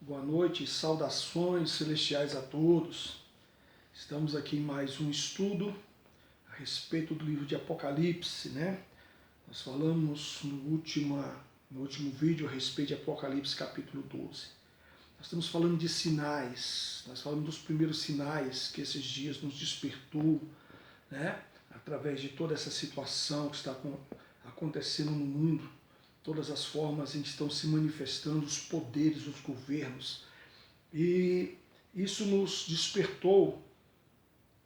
Boa noite, saudações celestiais a todos. Estamos aqui em mais um estudo a respeito do livro de Apocalipse, né? Nós falamos no último vídeo a respeito de Apocalipse capítulo 12. Nós estamos falando de sinais, nós falamos dos primeiros sinais que esses dias nos despertou, né? Através de toda essa situação que está acontecendo no mundo. Todas as formas em que estão se manifestando os poderes, os governos. E isso nos despertou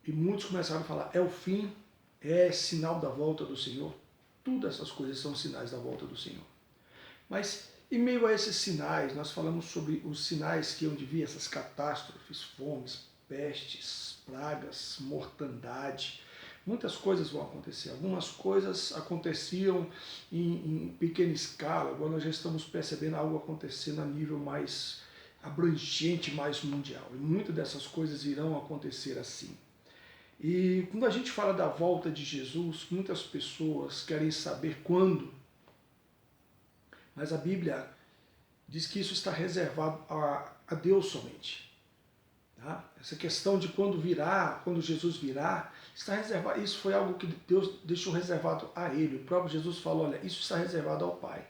e muitos começaram a falar, é o fim, é sinal da volta do Senhor. Todas essas coisas são sinais da volta do Senhor. Mas em meio a esses sinais, nós falamos sobre os sinais que onde vir essas catástrofes, fomes, pestes, pragas, mortandade. Muitas coisas vão acontecer. Algumas coisas aconteciam em pequena escala, agora nós já estamos percebendo algo acontecendo a nível mais abrangente, mais mundial. E muitas dessas coisas irão acontecer assim. E quando a gente fala da volta de Jesus, muitas pessoas querem saber quando, mas a Bíblia diz que isso está reservado a Deus somente. Tá? Essa questão de quando virá, quando Jesus virá, está reservado. Isso foi algo que Deus deixou reservado a Ele. O próprio Jesus falou, olha, isso está reservado ao Pai.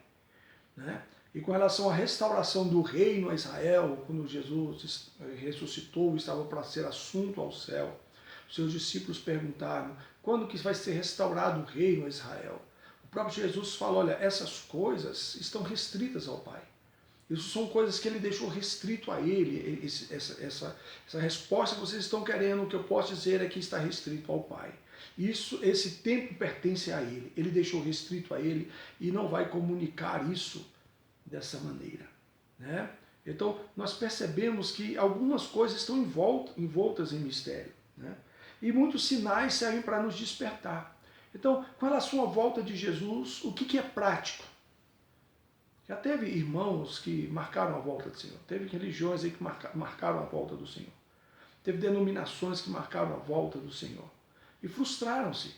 Né? E com relação à restauração do reino a Israel, quando Jesus ressuscitou, estava para ser assunto ao céu, os seus discípulos perguntaram, quando que vai ser restaurado o reino a Israel? O próprio Jesus falou, olha, essas coisas estão restritas ao Pai. Isso são coisas que ele deixou restrito a ele. Essa resposta que vocês estão querendo, o que eu posso dizer é que está restrito ao Pai. Esse tempo pertence a ele. Ele deixou restrito a ele e não vai comunicar isso dessa maneira. Né? Então, nós percebemos que algumas coisas estão envoltas em mistério. Né? E muitos sinais servem para nos despertar. Então, com relação à volta de Jesus, o que é prático? Já teve irmãos que marcaram a volta do Senhor. Teve religiões aí que marcaram a volta do Senhor. Teve denominações que marcaram a volta do Senhor. E frustraram-se.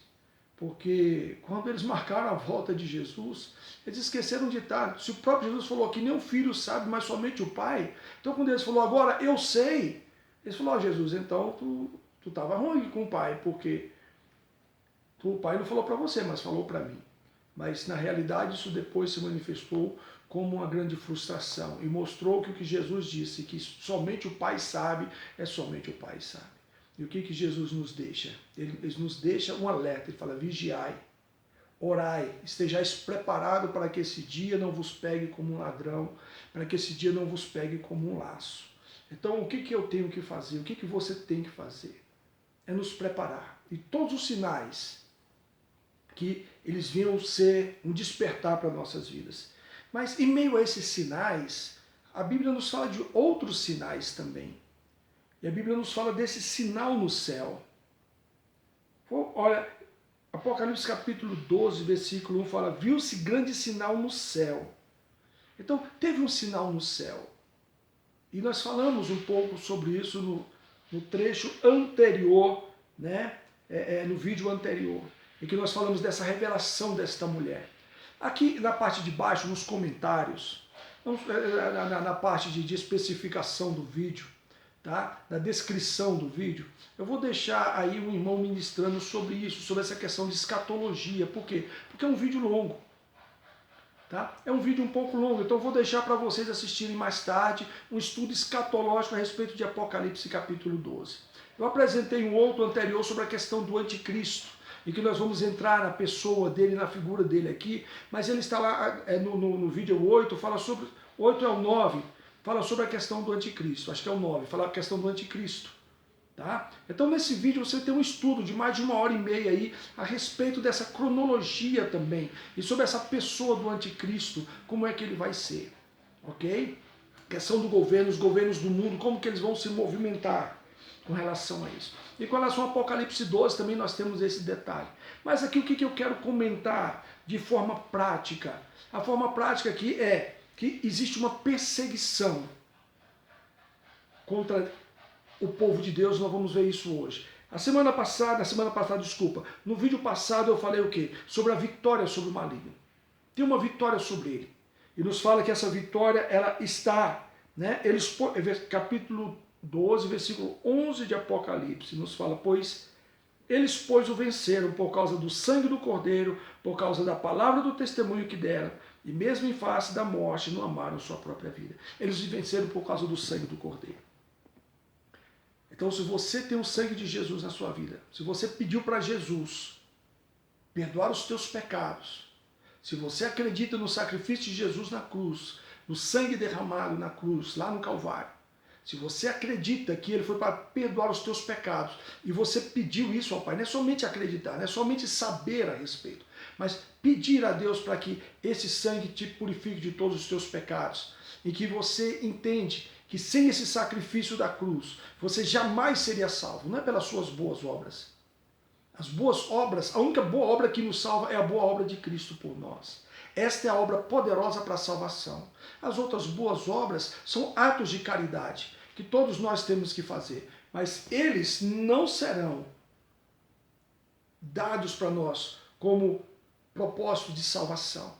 Porque quando eles marcaram a volta de Jesus, eles esqueceram de estar. Se o próprio Jesus falou que nem o filho sabe, mas somente o Pai. Então quando eles falou, agora eu sei. Eles falaram, Jesus, então tu estava ruim com o Pai. Porque o Pai não falou para você, mas falou para mim. Mas na realidade isso depois se manifestou como uma grande frustração e mostrou que o que Jesus disse, que somente o Pai sabe, é somente o Pai sabe. E o que Jesus nos deixa? Ele nos deixa um alerta, ele fala, vigiai, orai, estejais preparados para que esse dia não vos pegue como um ladrão, para que esse dia não vos pegue como um laço. Então o que eu tenho que fazer? O que você tem que fazer? É nos preparar. E todos os sinais que eles vinham ser um despertar para nossas vidas. Mas em meio a esses sinais, a Bíblia nos fala de outros sinais também. E a Bíblia nos fala desse sinal no céu. Olha, Apocalipse capítulo 12, versículo 1 fala, viu-se grande sinal no céu. Então, teve um sinal no céu. E nós falamos um pouco sobre isso no trecho anterior, né? No vídeo anterior, em que nós falamos dessa revelação desta mulher. Aqui na parte de baixo, nos comentários, na parte de especificação do vídeo, tá? Na descrição do vídeo, eu vou deixar aí um irmão ministrando sobre isso, sobre essa questão de escatologia. Por quê? Porque é um vídeo longo. Tá? É um vídeo um pouco longo, então eu vou deixar para vocês assistirem mais tarde um estudo escatológico a respeito de Apocalipse capítulo 12. Eu apresentei um outro anterior sobre a questão do anticristo, em que nós vamos entrar na pessoa dele, na figura dele aqui, mas ele está lá no vídeo 8, fala sobre, 8 é o 9, fala sobre a questão do anticristo, acho que é o 9, fala a questão do anticristo. Tá? Então nesse vídeo você tem um estudo de mais de 1h30 aí a respeito dessa cronologia também, e sobre essa pessoa do anticristo, como é que ele vai ser, ok? Questão do governo, os governos do mundo, como que eles vão se movimentar com relação a isso. E com relação ao Apocalipse 12 também nós temos esse detalhe. Mas aqui o que eu quero comentar de forma prática? A forma prática aqui é que existe uma perseguição contra o povo de Deus, nós vamos ver isso hoje. No vídeo passado eu falei o quê? Sobre a vitória sobre o maligno. Tem uma vitória sobre ele. E nos fala que essa vitória ela está né? Capítulo 12, versículo 11 de Apocalipse, nos fala, pois eles, pois, o venceram por causa do sangue do Cordeiro, por causa da palavra do testemunho que deram, e mesmo em face da morte não amaram sua própria vida. Eles venceram por causa do sangue do Cordeiro. Então, se você tem o sangue de Jesus na sua vida, se você pediu para Jesus perdoar os teus pecados, se você acredita no sacrifício de Jesus na cruz, no sangue derramado na cruz, lá no Calvário, se você acredita que ele foi para perdoar os teus pecados e você pediu isso ao Pai, não é somente acreditar, não é somente saber a respeito, mas pedir a Deus para que esse sangue te purifique de todos os teus pecados e que você entende que sem esse sacrifício da cruz você jamais seria salvo, não é pelas suas boas obras. As boas obras, a única boa obra que nos salva é a boa obra de Cristo por nós. Esta é a obra poderosa para a salvação. As outras boas obras são atos de caridade que todos nós temos que fazer, mas eles não serão dados para nós como propósito de salvação.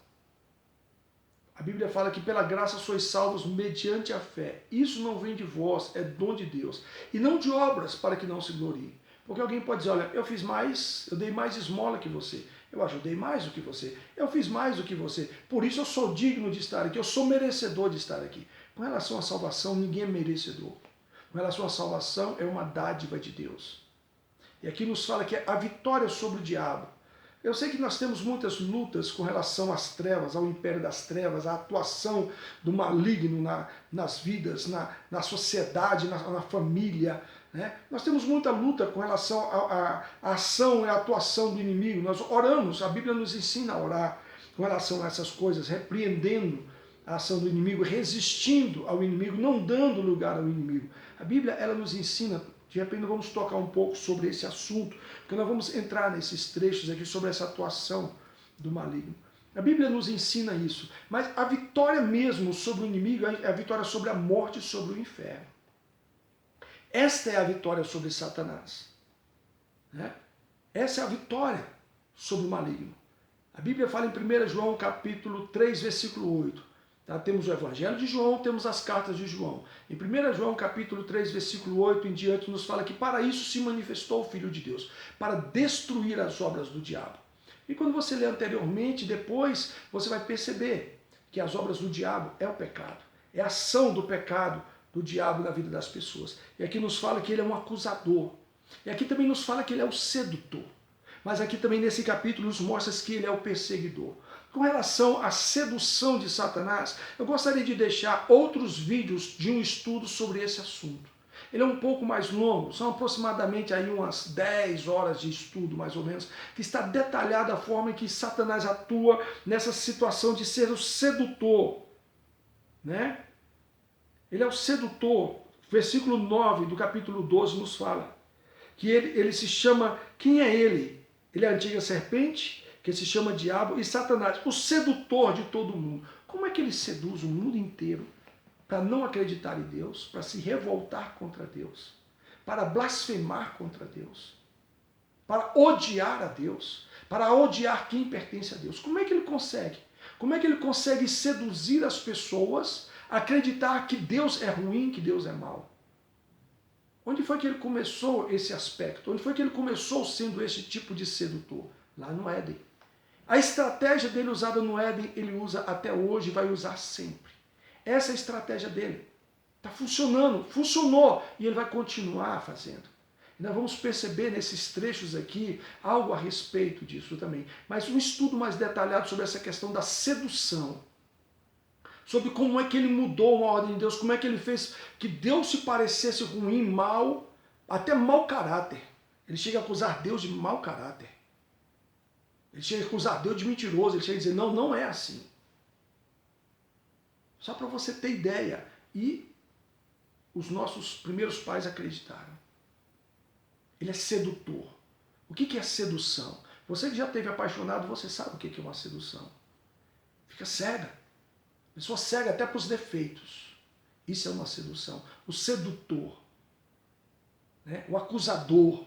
A Bíblia fala que pela graça sois salvos mediante a fé. Isso não vem de vós, é dom de Deus. E não de obras para que não se glorie. Porque alguém pode dizer, olha, eu fiz mais, eu dei mais esmola que você. Eu ajudei mais do que você. Eu fiz mais do que você. Por isso eu sou digno de estar aqui. Eu sou merecedor de estar aqui. Com relação à salvação, ninguém é merecedor. Com relação à salvação, é uma dádiva de Deus. E aqui nos fala que é a vitória sobre o diabo. Eu sei que nós temos muitas lutas com relação às trevas, ao império das trevas, à atuação do maligno nas vidas, na sociedade, na família. Né? Nós temos muita luta com relação à ação e à atuação do inimigo. Nós oramos, a Bíblia nos ensina a orar com relação a essas coisas, repreendendo a ação do inimigo, resistindo ao inimigo, não dando lugar ao inimigo. A Bíblia ela nos ensina. De repente nós vamos tocar um pouco sobre esse assunto, porque nós vamos entrar nesses trechos aqui sobre essa atuação do maligno. A Bíblia nos ensina isso, mas a vitória mesmo sobre o inimigo é a vitória sobre a morte e sobre o inferno. Esta é a vitória sobre Satanás. Né? Essa é a vitória sobre o maligno. A Bíblia fala em 1 João capítulo 3, versículo 8. Tá? Temos o Evangelho de João, temos as cartas de João. Em 1 João capítulo 3, versículo 8 em diante, nos fala que para isso se manifestou o Filho de Deus, para destruir as obras do diabo. E quando você lê anteriormente, depois, você vai perceber que as obras do diabo é o pecado. É a ação do pecado do diabo na vida das pessoas. E aqui nos fala que ele é um acusador. E aqui também nos fala que ele é o sedutor. Mas aqui também nesse capítulo nos mostra que ele é o perseguidor. Com relação à sedução de Satanás, eu gostaria de deixar outros vídeos de um estudo sobre esse assunto. Ele é um pouco mais longo, são aproximadamente aí umas 10 horas de estudo, mais ou menos, que está detalhada a forma em que Satanás atua nessa situação de ser o sedutor. Né? Ele é o sedutor. Versículo 9 do capítulo 12 nos fala que ele se chama, quem é ele? Ele é a antiga serpente, que se chama diabo, e Satanás, o sedutor de todo mundo. Como é que ele seduz o mundo inteiro para não acreditar em Deus, para se revoltar contra Deus, para blasfemar contra Deus, para odiar a Deus, para odiar quem pertence a Deus? Como é que ele consegue? Como é que ele consegue seduzir as pessoas a acreditar que Deus é ruim, que Deus é mau? Onde foi que ele começou esse aspecto? Onde foi que ele começou sendo esse tipo de sedutor? Lá no Éden. A estratégia dele usada no Éden, ele usa até hoje e vai usar sempre. Essa é a estratégia dele. Está funcionando, funcionou e ele vai continuar fazendo. E nós vamos perceber nesses trechos aqui algo a respeito disso também. Mas um estudo mais detalhado sobre essa questão da sedução. Sobre como é que ele mudou a ordem de Deus, como é que ele fez que Deus se parecesse ruim, mal, até mau caráter. Ele chega a acusar Deus de mau caráter. Ele chega a acusar Deus de mentiroso, ele chega a dizer, não, não é assim. Só para você ter ideia. E os nossos primeiros pais acreditaram. Ele é sedutor. O que é sedução? Você que já esteve apaixonado, você sabe o que é uma sedução. Fica cega. A pessoa cega até para os defeitos. Isso é uma sedução. O sedutor. Né? O acusador.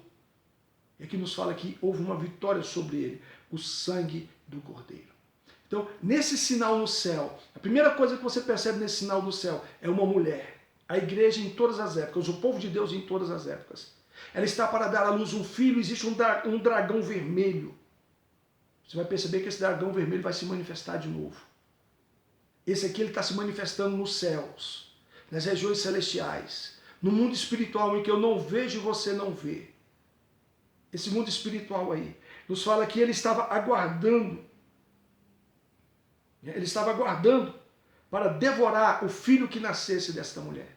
E aqui nos fala que houve uma vitória sobre ele. O sangue do Cordeiro. Então, nesse sinal no céu, a primeira coisa que você percebe nesse sinal no céu é uma mulher. A igreja em todas as épocas, o povo de Deus em todas as épocas. Ela está para dar à luz um filho, existe um dragão vermelho. Você vai perceber que esse dragão vermelho vai se manifestar de novo. Esse aqui ele está se manifestando nos céus, nas regiões celestiais, no mundo espiritual em que eu não vejo e você não vê. Esse mundo espiritual aí nos fala que ele estava aguardando. Ele estava aguardando para devorar o filho que nascesse desta mulher.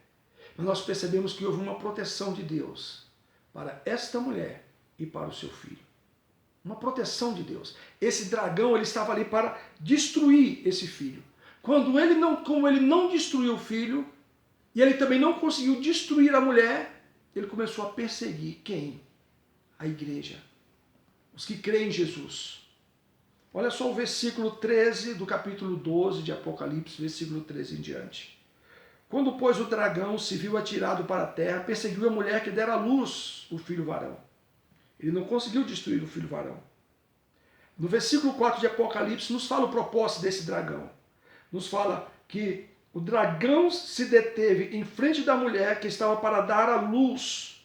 Mas nós percebemos que houve uma proteção de Deus para esta mulher e para o seu filho. Uma proteção de Deus. Esse dragão ele estava ali para destruir esse filho. Como ele não destruiu o filho, e ele também não conseguiu destruir a mulher, ele começou a perseguir quem? A igreja. Os que creem em Jesus. Olha só o versículo 13 do capítulo 12 de Apocalipse, versículo 13 em diante. Quando, pois, o dragão se viu atirado para a terra, perseguiu a mulher que dera à luz o filho varão. Ele não conseguiu destruir o filho varão. No versículo 4 de Apocalipse, nos fala o propósito desse dragão. Nos fala que o dragão se deteve em frente da mulher que estava para dar à luz,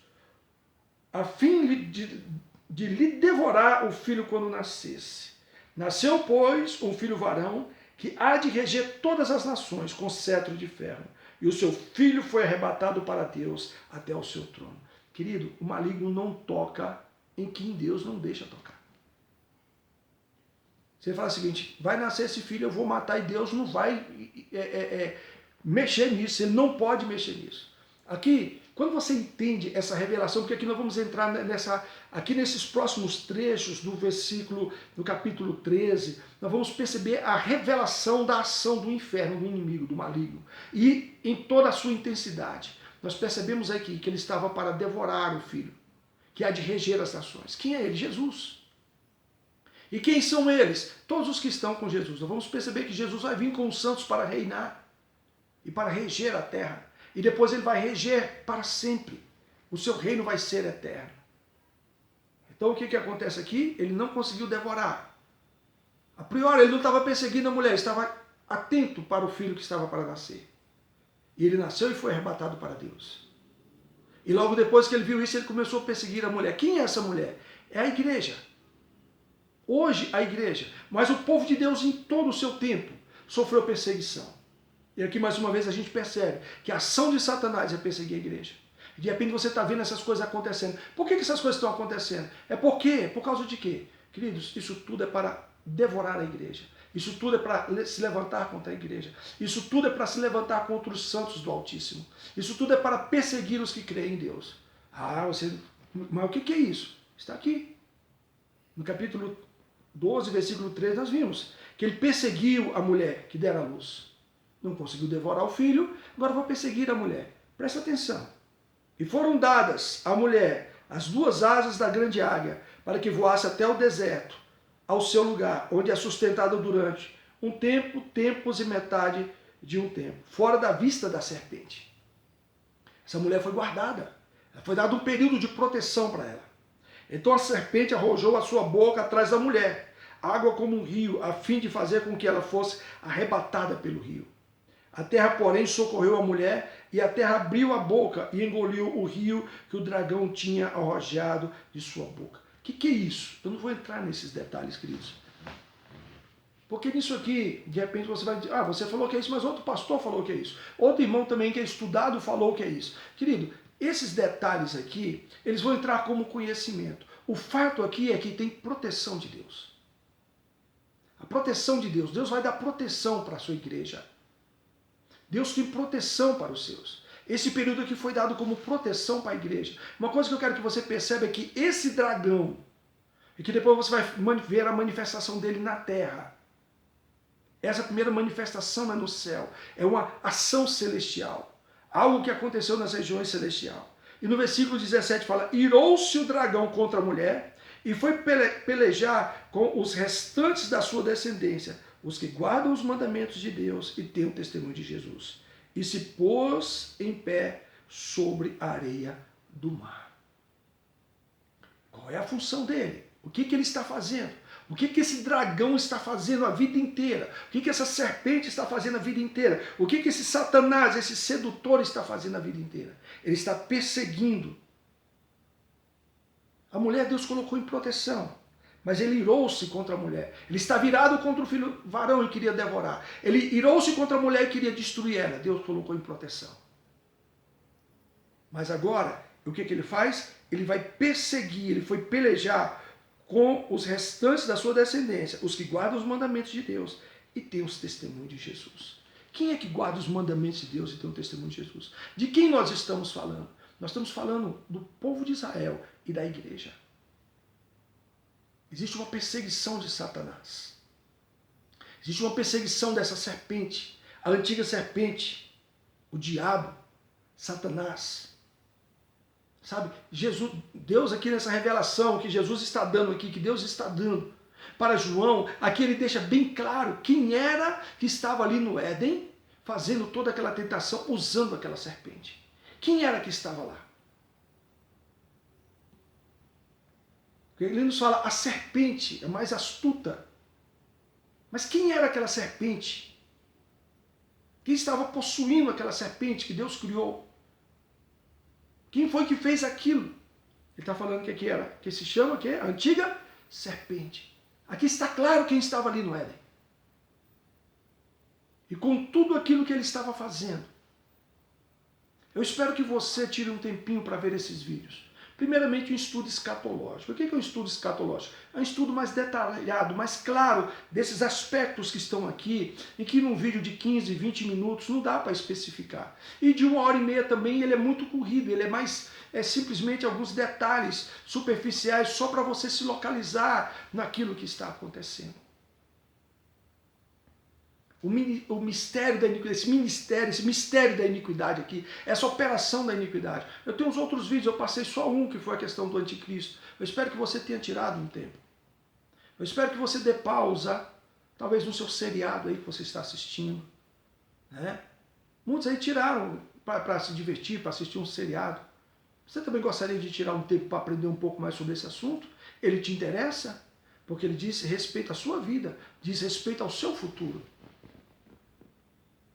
a fim de lhe devorar o filho quando nascesse. Nasceu, pois, um filho varão que há de reger todas as nações com cetro de ferro. E o seu filho foi arrebatado para Deus até o seu trono. Querido, o maligno não toca em quem Deus não deixa tocar. Você fala o seguinte, vai nascer esse filho, eu vou matar, e Deus não vai mexer nisso, ele não pode mexer nisso. Aqui, quando você entende essa revelação, porque aqui nós vamos entrar aqui nesses próximos trechos do capítulo 13, nós vamos perceber a revelação da ação do inferno, do inimigo, do maligno, e em toda a sua intensidade. Nós percebemos aqui que ele estava para devorar o filho, que há de reger as nações. Quem é ele? Jesus. E quem são eles? Todos os que estão com Jesus. Nós vamos perceber que Jesus vai vir com os santos para reinar e para reger a terra. E depois ele vai reger para sempre. O seu reino vai ser eterno. Então o que acontece aqui? Ele não conseguiu devorar. A priori ele não estava perseguindo a mulher, ele estava atento para o filho que estava para nascer. E ele nasceu e foi arrebatado para Deus. E logo depois que ele viu isso, ele começou a perseguir a mulher. Quem é essa mulher? É a igreja. Hoje a igreja, mas o povo de Deus em todo o seu tempo sofreu perseguição. E aqui mais uma vez a gente percebe que a ação de Satanás é perseguir a igreja. De repente você está vendo essas coisas acontecendo. Por que essas coisas estão acontecendo? É por quê? Por causa de quê? Queridos, isso tudo é para devorar a igreja. Isso tudo é para se levantar contra a igreja. Isso tudo é para se levantar contra os santos do Altíssimo. Isso tudo é para perseguir os que creem em Deus. Mas o que é isso? Está aqui. No capítulo 12, versículo 3, nós vimos que ele perseguiu a mulher que dera à luz. Não conseguiu devorar o filho, agora vai perseguir a mulher. Presta atenção. E foram dadas à mulher as duas asas da grande águia, para que voasse até o deserto, ao seu lugar, onde é sustentada durante um tempo, tempos e metade de um tempo, fora da vista da serpente. Essa mulher foi guardada. Foi dado um período de proteção para ela. Então a serpente arrojou a sua boca atrás da mulher, água como um rio, a fim de fazer com que ela fosse arrebatada pelo rio. A terra, porém, socorreu a mulher, e a terra abriu a boca e engoliu o rio que o dragão tinha arrojado de sua boca. O que é isso? Eu não vou entrar nesses detalhes, queridos. Porque nisso aqui, de repente você vai dizer, você falou que é isso, mas outro pastor falou que é isso. Outro irmão também que é estudado falou que é isso. Querido, esses detalhes aqui, eles vão entrar como conhecimento. O fato aqui é que tem proteção de Deus. A proteção de Deus. Deus vai dar proteção para a sua igreja. Deus tem proteção para os seus. Esse período aqui foi dado como proteção para a igreja. Uma coisa que eu quero que você perceba é que esse dragão, e que depois você vai ver a manifestação dele na terra. Essa primeira manifestação é no céu. É uma ação celestial. Algo que aconteceu nas regiões celestiais. E no versículo 17 fala, irou-se o dragão contra a mulher e foi pelejar com os restantes da sua descendência, os que guardam os mandamentos de Deus e têm o testemunho de Jesus. E se pôs em pé sobre a areia do mar. Qual é a função dele? O que ele está fazendo? O que esse dragão está fazendo a vida inteira? O que essa serpente está fazendo a vida inteira? O que esse Satanás, esse sedutor está fazendo a vida inteira? Ele está perseguindo. A mulher Deus colocou em proteção, mas ele irou-se contra a mulher. Ele está virado contra o filho varão e queria devorar. Ele irou-se contra a mulher e queria destruir ela. Deus colocou em proteção. Mas agora, o que ele faz? Ele vai perseguir, ele foi pelejar com os restantes da sua descendência, os que guardam os mandamentos de Deus e têm os testemunhos de Jesus. Quem é que guarda os mandamentos de Deus e tem o testemunho de Jesus? De quem nós estamos falando? Nós estamos falando do povo de Israel e da igreja. Existe uma perseguição de Satanás. Existe uma perseguição dessa serpente, a antiga serpente, o diabo, Satanás. Sabe, Jesus, Deus aqui nessa revelação que Jesus está dando aqui, que Deus está dando para João, aqui ele deixa bem claro quem era que estava ali no Éden, fazendo toda aquela tentação, usando aquela serpente. Quem era que estava lá? Ele nos fala, a serpente é mais astuta. Mas quem era aquela serpente? Quem estava possuindo aquela serpente que Deus criou? Quem foi que fez aquilo? Ele está falando que aqui era, que se chama o quê? A antiga serpente. Aqui está claro quem estava ali no Éden. E com tudo aquilo que ele estava fazendo. Eu espero que você tire um tempinho para ver esses vídeos. Primeiramente, um estudo escatológico. O que é um estudo escatológico? É um estudo mais detalhado, mais claro desses aspectos que estão aqui, em que num vídeo de 15, 20 minutos não dá para especificar. E de 1h30 também ele é muito corrido, ele é mais simplesmente alguns detalhes superficiais só para você se localizar naquilo que está acontecendo. O mistério da iniquidade, esse mistério da iniquidade aqui, essa operação da iniquidade. Eu tenho os outros vídeos, eu passei só um, que foi a questão do anticristo. Eu espero que você tenha tirado um tempo. Eu espero que você dê pausa, talvez no seu seriado aí que você está assistindo. Né? Muitos aí tiraram para se divertir, para assistir um seriado. Você também gostaria de tirar um tempo para aprender um pouco mais sobre esse assunto? Ele te interessa? Porque ele diz respeito à sua vida, diz respeito ao seu futuro.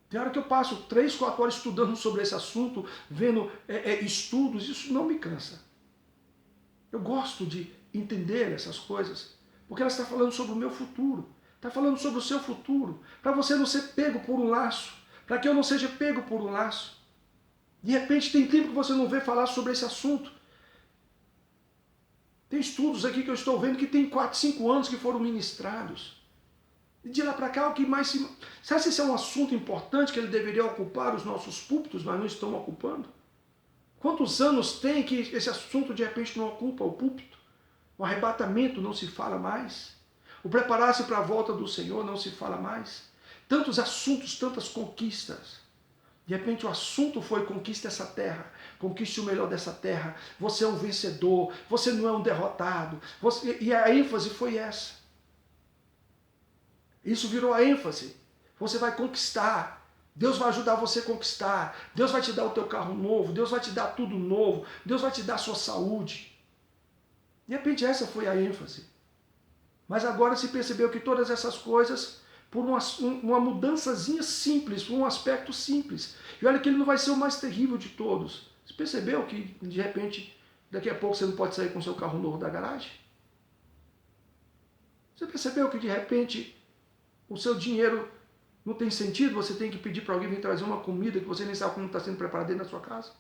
Tem hora que eu passo 3, 4 horas estudando sobre esse assunto, vendo estudos, isso não me cansa. Eu gosto de entender essas coisas, porque ela está falando sobre o meu futuro, está falando sobre o seu futuro, para você não ser pego por um laço, para que eu não seja pego por um laço. De repente tem tempo que você não vê falar sobre esse assunto. Tem estudos aqui que eu estou vendo que tem 4, 5 anos que foram ministrados. E de lá para cá, o que mais se... Será que esse é um assunto importante que ele deveria ocupar os nossos púlpitos, mas não estão ocupando? Quantos anos tem que esse assunto de repente não ocupa o púlpito? O arrebatamento não se fala mais. O preparar-se para a volta do Senhor não se fala mais. Tantos assuntos, tantas conquistas. De repente o assunto foi conquista essa terra, conquiste o melhor dessa terra. Você é um vencedor, você não é um derrotado. E a ênfase foi essa. Isso virou a ênfase. Você vai conquistar. Deus vai ajudar você a conquistar. Deus vai te dar o teu carro novo. Deus vai te dar tudo novo. Deus vai te dar a sua saúde. De repente essa foi a ênfase. Mas agora se percebeu que todas essas coisas, por uma mudançazinha simples, por um aspecto simples. E olha que ele não vai ser o mais terrível de todos. Você percebeu que de repente, daqui a pouco você não pode sair com o seu carro novo da garagem? Você percebeu que de repente o seu dinheiro não tem sentido, você tem que pedir para alguém vir trazer uma comida que você nem sabe como está sendo preparada dentro da sua casa,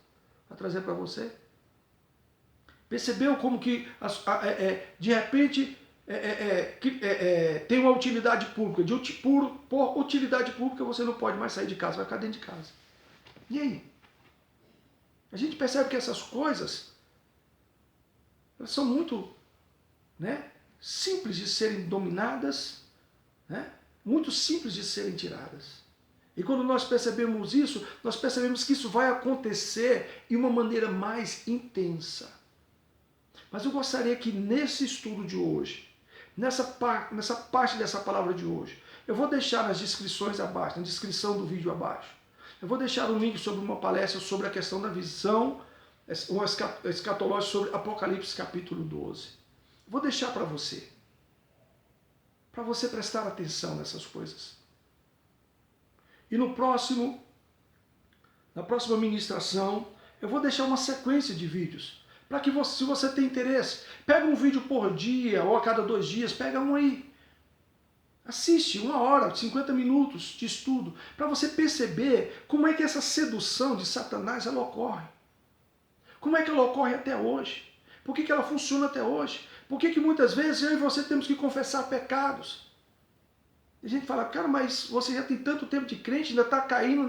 para trazer para você? Percebeu como que de repente tem uma utilidade pública, por utilidade pública você não pode mais sair de casa, vai ficar dentro de casa. E aí? A gente percebe que essas coisas elas são muito simples de serem dominadas, muito simples de serem tiradas. E quando nós percebemos isso, nós percebemos que isso vai acontecer de uma maneira mais intensa. Mas eu gostaria que nesse estudo de hoje, nessa parte dessa palavra de hoje, eu vou deixar nas descrições abaixo, na descrição do vídeo abaixo, eu vou deixar um link sobre uma palestra sobre a questão da visão, um escatológico sobre Apocalipse capítulo 12. Vou deixar para você prestar atenção nessas coisas. E na próxima ministração, eu vou deixar uma sequência de vídeos, para que você, se você tem interesse, pega um vídeo por dia, ou a cada 2 dias, pega um aí. Assiste 1 hora, 50 minutos de estudo, para você perceber como é que essa sedução de Satanás ela ocorre. Como é que ela ocorre até hoje? Por que ela funciona até hoje? Por que muitas vezes eu e você temos que confessar pecados? E a gente fala, cara, mas você já tem tanto tempo de crente, ainda está caindo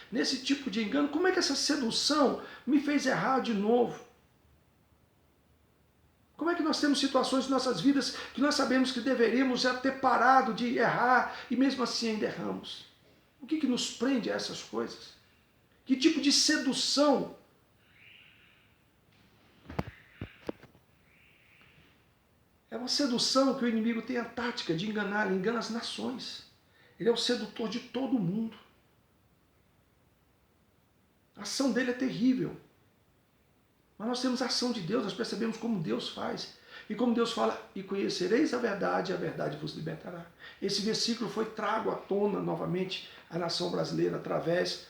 nesse tipo de engano. Como é que essa sedução me fez errar de novo? Como é que nós temos situações em nossas vidas que nós sabemos que deveríamos já ter parado de errar e mesmo assim ainda erramos? O que nos prende a essas coisas? Que tipo de sedução? É uma sedução que o inimigo tem a tática de enganar, ele engana as nações. Ele é o sedutor de todo mundo. A ação dele é terrível. Mas nós temos a ação de Deus, nós percebemos como Deus faz. E como Deus fala, e conhecereis a verdade vos libertará. Esse versículo foi trago à tona novamente à nação brasileira através,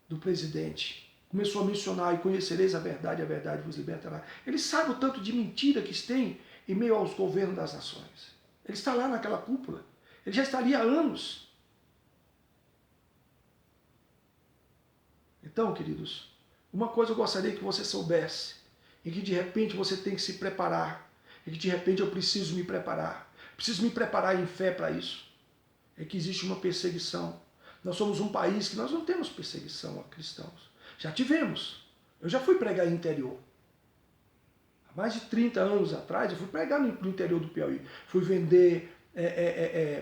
do presidente. Começou a mencionar, e conhecereis a verdade vos libertará. Ele sabe o tanto de mentira que tem em meio aos governos das nações. Ele está lá naquela cúpula. Ele já está ali há anos. Então, queridos, uma coisa eu gostaria que você soubesse, e que de repente você tem que se preparar, e que de repente eu preciso me preparar em fé para isso, é que existe uma perseguição. Nós somos um país que nós não temos perseguição a cristãos. Já tivemos. Eu já fui pregar em interior. Há mais de 30 anos atrás, eu fui pregar no interior do Piauí. Fui vender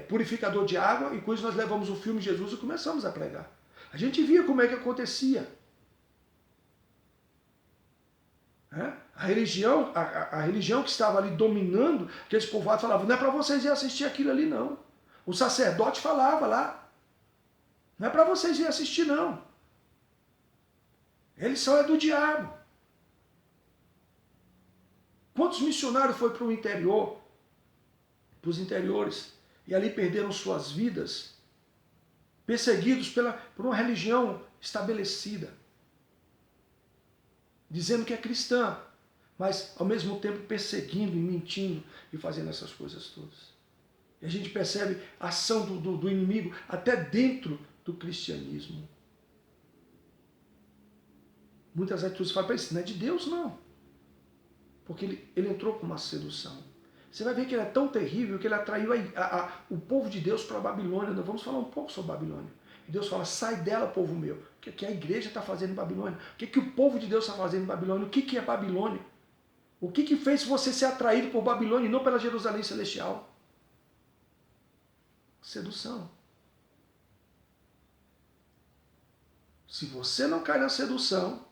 purificador de água, e com isso nós levamos o filme Jesus e começamos a pregar. A gente via como é que acontecia. A religião que estava ali dominando, aqueles povoados falavam, não é para vocês ir assistir aquilo ali não. O sacerdote falava lá, não é para vocês ir assistir não. Eles são do diabo. Quantos missionários foram para o interior, para os interiores, e ali perderam suas vidas, perseguidos por uma religião estabelecida, dizendo que é cristã, mas ao mesmo tempo perseguindo e mentindo e fazendo essas coisas todas. E a gente percebe a ação do inimigo até dentro do cristianismo. Muitas atitudes falam para isso, não é de Deus não. Porque ele entrou com uma sedução. Você vai ver que ele é tão terrível que ele atraiu o povo de Deus para a Babilônia. Nós vamos falar um pouco sobre a Babilônia. E Deus fala, sai dela, povo meu. O que a igreja está fazendo em Babilônia? O que o povo de Deus está fazendo em Babilônia? O que é Babilônia? O que fez você ser atraído por Babilônia e não pela Jerusalém Celestial? Sedução. Se você não cai na sedução,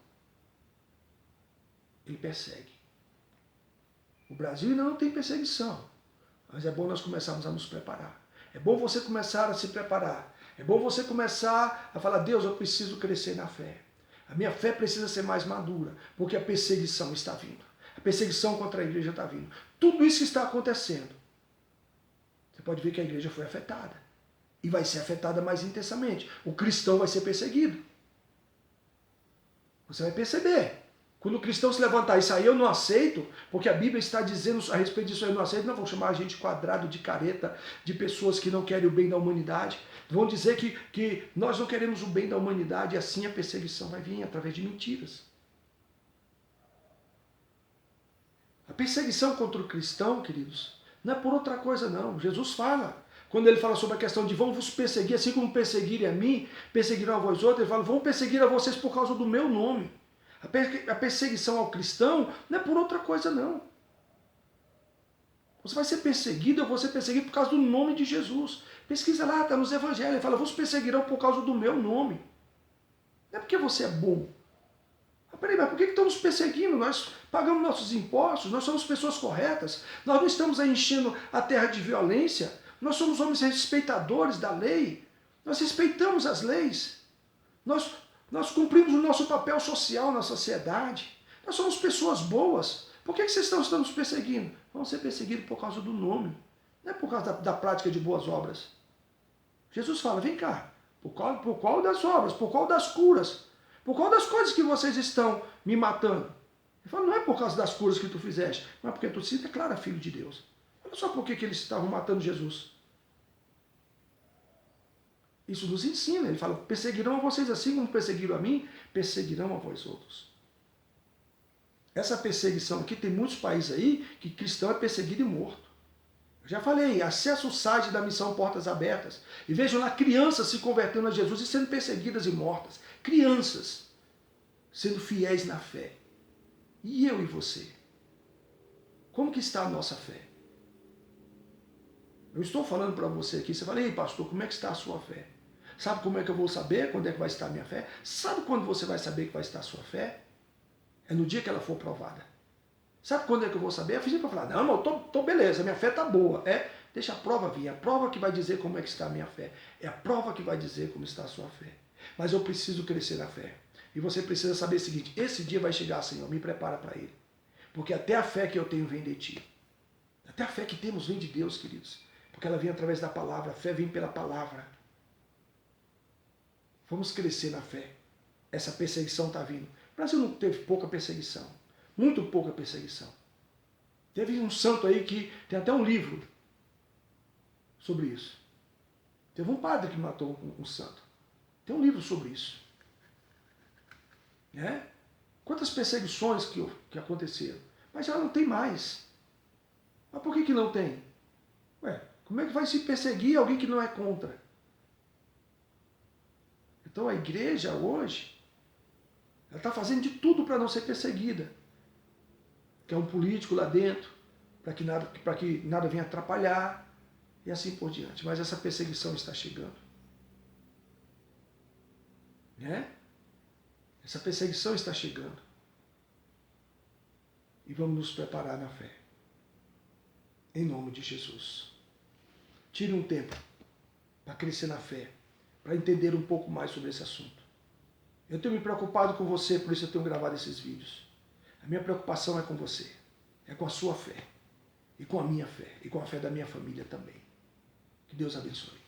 ele persegue. O Brasil ainda não tem perseguição, mas é bom nós começarmos a nos preparar. É bom você começar a se preparar. É bom você começar a falar, Deus, eu preciso crescer na fé. A minha fé precisa ser mais madura, porque a perseguição está vindo. A perseguição contra a igreja está vindo. Tudo isso que está acontecendo. Você pode ver que a igreja foi afetada. E vai ser afetada mais intensamente. O cristão vai ser perseguido. Você vai perceber. Quando o cristão se levantar e sair, eu não aceito, porque a Bíblia está dizendo a respeito disso, eu não aceito, não vão chamar a gente quadrado, de careta, de pessoas que não querem o bem da humanidade. Vão dizer que nós não queremos o bem da humanidade, e assim a perseguição vai vir através de mentiras. A perseguição contra o cristão, queridos, não é por outra coisa não. Jesus fala, quando ele fala sobre a questão de vão vos perseguir, assim como perseguirem a mim, perseguirão a vós outros, ele fala, vão perseguir a vocês por causa do meu nome. A perseguição ao cristão não é por outra coisa não. Você vai ser perseguido, eu vou ser perseguido por causa do nome de Jesus. Pesquisa lá, está nos evangelhos, ele fala, vos perseguirão por causa do meu nome. Não é porque você é bom. Peraí, mas por que estão nos perseguindo? Nós pagamos nossos impostos, nós somos pessoas corretas, nós não estamos aí enchendo a terra de violência, nós somos homens respeitadores da lei, nós respeitamos as leis, nós cumprimos o nosso papel social na sociedade, nós somos pessoas boas, Por que vocês estão nos perseguindo? Vão ser perseguidos por causa do nome, não é por causa da prática de boas obras. Jesus fala, vem cá, por qual das obras, por qual das curas, por qual das coisas que vocês estão me matando? Ele fala, não é por causa das curas que tu fizeste, mas porque tu se declara filho de Deus. Olha só por que eles estavam matando Jesus. Isso nos ensina, ele fala, perseguirão a vocês assim como perseguiram a mim, perseguirão a vós outros. Essa perseguição aqui, tem muitos países aí que cristão é perseguido e morto. Eu já falei, acessa o site da Missão Portas Abertas e vejam lá crianças se convertendo a Jesus e sendo perseguidas e mortas. Crianças sendo fiéis na fé. E eu e você? Como que está a nossa fé? Eu estou falando para você aqui, você fala, ei pastor, como é que está a sua fé? Sabe como é que eu vou saber quando é que vai estar a minha fé? Sabe quando você vai saber que vai estar a sua fé? É no dia que ela for provada. Sabe quando é que eu vou saber? A filha vai falar, não, eu tô beleza, minha fé está boa. Deixa a prova vir, a prova que vai dizer como é que está a minha fé. É a prova que vai dizer como está a sua fé. Mas eu preciso crescer na fé. E você precisa saber o seguinte, esse dia vai chegar, Senhor, me prepara para ele. Porque até a fé que eu tenho vem de ti. Até a fé que temos vem de Deus, queridos. Porque ela vem através da palavra, a fé vem pela palavra. Vamos crescer na fé. Essa perseguição está vindo. O Brasil não teve pouca perseguição. Muito pouca perseguição. Teve um santo aí que tem até um livro sobre isso. Teve um padre que matou um santo. Tem um livro sobre isso. Né? Quantas perseguições que aconteceram. Mas já não tem mais. Mas por que não tem? Ué, como é que vai se perseguir alguém que não é contra? Então a igreja hoje, ela está fazendo de tudo para não ser perseguida. Quer um político lá dentro, para que nada venha atrapalhar, e assim por diante. Mas essa perseguição está chegando. Né? Essa perseguição está chegando. E vamos nos preparar na fé. Em nome de Jesus. Tire um tempo para crescer na fé, para entender um pouco mais sobre esse assunto. Eu tenho me preocupado com você, por isso eu tenho gravado esses vídeos. A minha preocupação é com você, é com a sua fé, e com a minha fé, e com a fé da minha família também. Que Deus abençoe.